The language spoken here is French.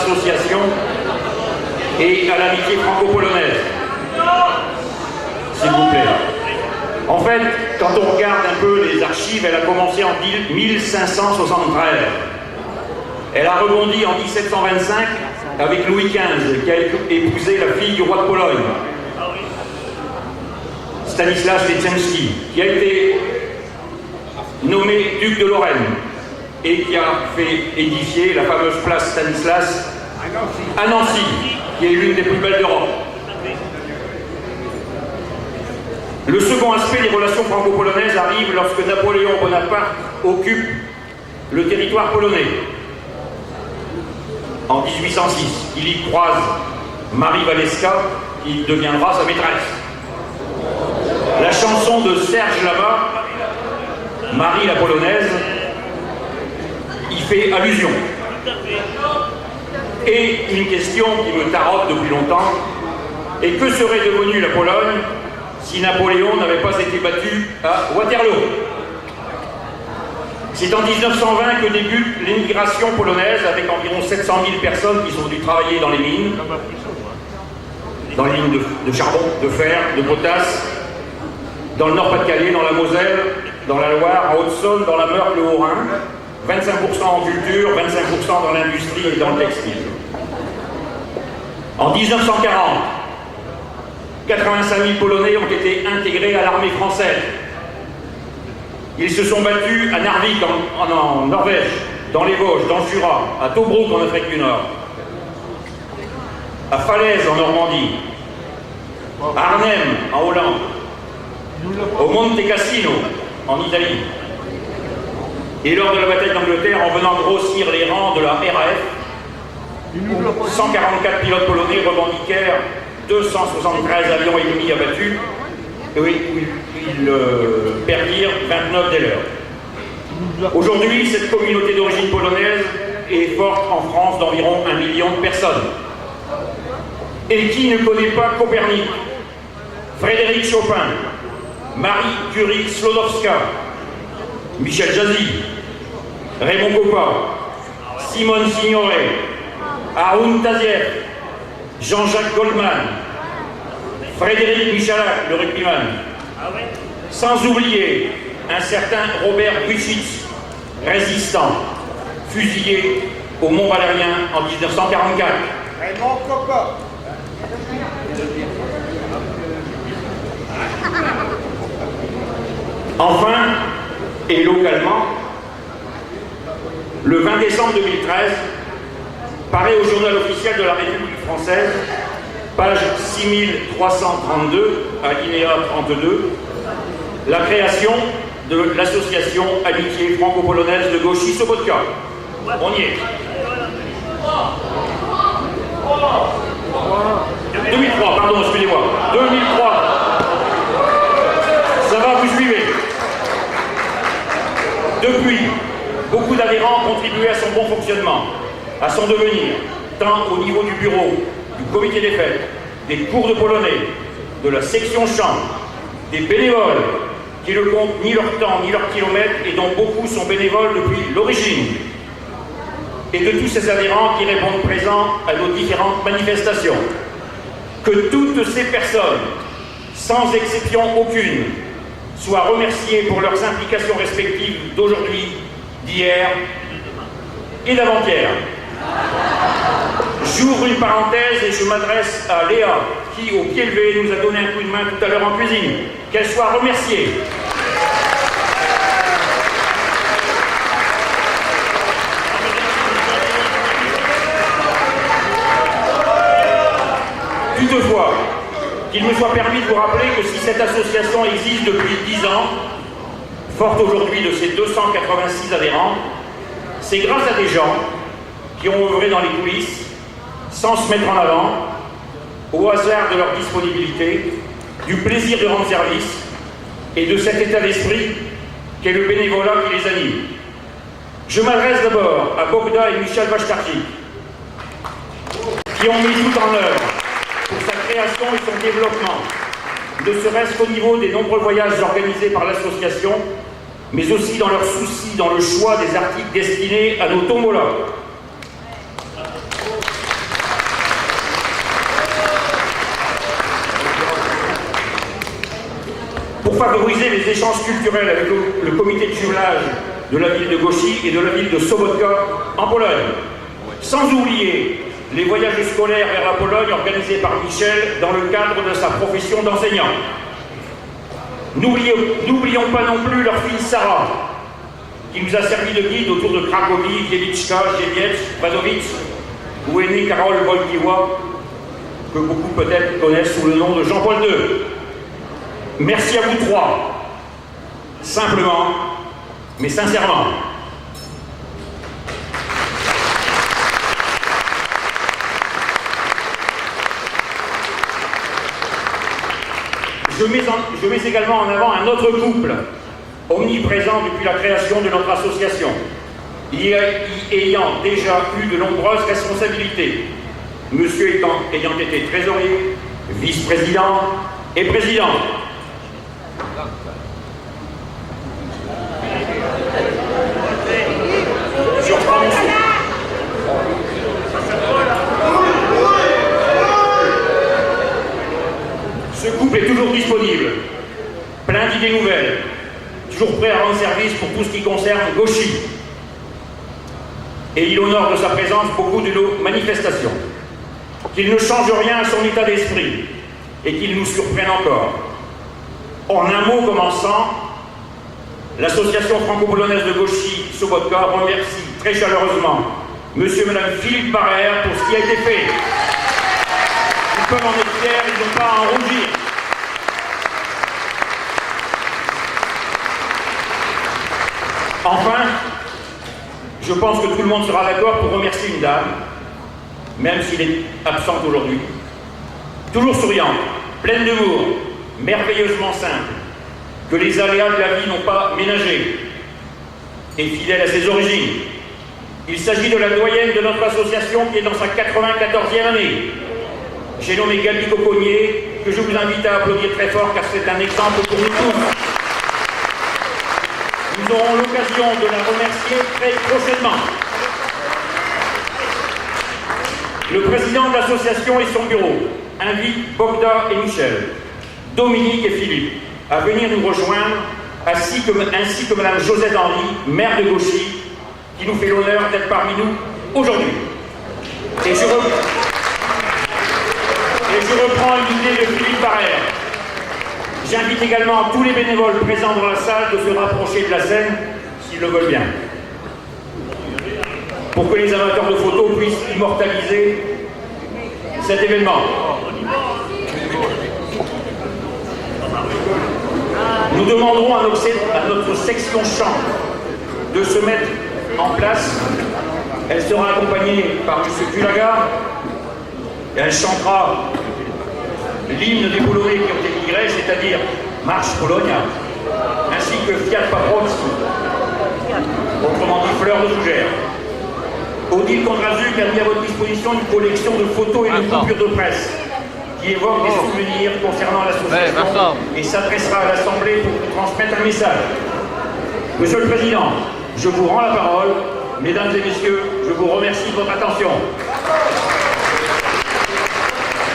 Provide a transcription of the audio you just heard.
association et à l'amitié franco-polonaise. S'il vous plaît. En fait, quand on regarde un peu les archives, elle a commencé en 1573. Elle a rebondi en 1725 avec Louis XV, qui a épousé la fille du roi de Pologne, Stanislas Leczenski, qui a été nommé duc de Lorraine et qui a fait édifier la fameuse place Stanislas à Nancy, qui est l'une des plus belles d'Europe. Le second aspect des relations franco-polonaises arrive lorsque Napoléon Bonaparte occupe le territoire polonais. En 1806, il y croise Marie Waleska, qui deviendra sa maîtresse. La chanson de Serge Lama, Marie la polonaise, y fait allusion. Et une question qui me tarote depuis longtemps, et que serait devenue la Pologne si Napoléon n'avait pas été battu à Waterloo? C'est en 1920 que débute l'émigration polonaise avec environ 700 000 personnes qui sont venues travailler dans les mines, dans les mines de charbon, de fer, de potasse, dans le Nord-Pas-de-Calais, dans la Moselle, dans la Loire, en Haute-Saône, dans la Meurthe, le Haut-Rhin, 25% en culture, 25% dans l'industrie et dans le textile. En 1940, 85 000 Polonais ont été intégrés à l'armée française. Ils se sont battus à Narvik en Norvège, dans les Vosges, dans le Jura, à Tobruk en Afrique du Nord, à Falaise en Normandie, à Arnhem en Hollande, au Monte Cassino en Italie. Et lors de la bataille d'Angleterre, en venant grossir les rangs de la RAF, 144 pilotes polonais revendiquèrent 273 avions ennemis abattus, et ils perdirent 29 des leurs. Aujourd'hui, cette communauté d'origine polonaise est forte en France d'environ 1 million de personnes. Et qui ne connaît pas Copernic, Frédéric Chopin, Marie Curie Sklodowska, Michel Jazzy, Raymond Coppa, Simone Signoret, Arun Taziev, Jean-Jacques Goldman, Frédéric Michalak, le rugbyman, sans oublier un certain Robert Buchitz, résistant, fusillé au Mont-Valérien en 1944. Raymond Coppa. Enfin, et localement, le 20 décembre 2013, paraît au journal officiel de la République française, page 6332, alinéa 32, la création de l'association Amitié franco-polonaise de Gauchy Sobotka. On y est. 2003, pardon, excusez-moi. 2003. Ça va, vous suivez. Depuis, beaucoup d'adhérents ont contribué à son bon fonctionnement, à son devenir, tant au niveau du bureau, du comité des fêtes, des cours de polonais, de la section chant, des bénévoles qui ne comptent ni leur temps ni leurs kilomètres et dont beaucoup sont bénévoles depuis l'origine, et de tous ces adhérents qui répondent présents à nos différentes manifestations. Que toutes ces personnes, sans exception aucune, soient remerciées pour leurs implications respectives d'aujourd'hui, d'hier et d'avant-hier. J'ouvre une parenthèse et je m'adresse à Léa, qui, au pied levé, nous a donné un coup de main tout à l'heure en cuisine. Qu'elle soit remerciée. Toutefois, qu'il me soit permis de vous rappeler que si cette association existe depuis 10 ans, forte aujourd'hui de ses 286 adhérents, c'est grâce à des gens qui ont œuvré dans les coulisses, sans se mettre en avant, au hasard de leur disponibilité, du plaisir de rendre service et de cet état d'esprit qu'est le bénévolat qui les anime. Je m'adresse d'abord à Bogda et Michel Vachtarchik, qui ont mis tout en œuvre pour sa création et son développement, ne serait-ce qu'au niveau des nombreux voyages organisés par l'association, mais aussi dans leur souci dans le choix des articles destinés à nos tombolas. favoriser les échanges culturels avec le comité de jumelage de la ville de Gauchy et de la ville de Sobotka en Pologne. Sans oublier les voyages scolaires vers la Pologne organisés par Michel dans le cadre de sa profession d'enseignant. N'oublions pas non plus leur fille Sarah, qui nous a servi de guide autour de Cracovie, Wieliczka, Ziemiec, Wadowice, où est né Karol Wojtyła, que beaucoup peut-être connaissent sous le nom de Jean-Paul II. Merci à vous trois, simplement, mais sincèrement. Je mets également en avant un autre couple, omniprésent depuis la création de notre association, y ayant déjà eu de nombreuses responsabilités, monsieur ayant été trésorier, vice-président et président. Ce couple est toujours disponible, plein d'idées nouvelles, toujours prêt à rendre service pour tout ce qui concerne Gauchy. Et il honore de sa présence beaucoup de nos manifestations. Qu'il ne change rien à son état d'esprit et qu'il nous surprenne encore. En un mot commençant, l'association franco-polonaise de Gauchy, Sobotka, remercie très chaleureusement monsieur et madame Philippe Barrère pour ce qui a été fait. Ils peuvent en être fiers, ils n'ont pas à en rougir. Enfin, je pense que tout le monde sera d'accord pour remercier une dame, même s'il est absente aujourd'hui, toujours souriante, pleine d'humour, merveilleusement simple, que les aléas de la vie n'ont pas ménagé, et fidèle à ses origines. Il s'agit de la doyenne de notre association qui est dans sa 94e année. J'ai nommé Gabi Cocognier, que je vous invite à applaudir très fort car c'est un exemple pour nous tous. Nous aurons l'occasion de la remercier très prochainement. Le président de l'association et son bureau invite Bogda et Michel, Dominique et Philippe à venir nous rejoindre, ainsi que Mme Josette Henry, maire de Gauchy, qui nous fait l'honneur d'être parmi nous aujourd'hui. Et je reprends l'idée de Philippe Barrère. J'invite également tous les bénévoles présents dans la salle de se rapprocher de la scène, s'ils le veulent bien, pour que les amateurs de photos puissent immortaliser cet événement. Nous demanderons à notre section chant de se mettre en place. Elle sera accompagnée par M. Kulaga. Elle chantera l'hymne des Polonais qui ont émigré, c'est-à-dire Marche Polonia, ainsi que Fiat Paprocki, autrement dit Fleurs de Fougères. Odile Kondrasuk a mis à votre disposition une collection de photos et de coupures de presse qui évoquent des souvenirs concernant l'association et s'adressera à l'Assemblée pour vous transmettre un message. Monsieur le Président, je vous rends la parole. Mesdames et messieurs, je vous remercie de votre attention.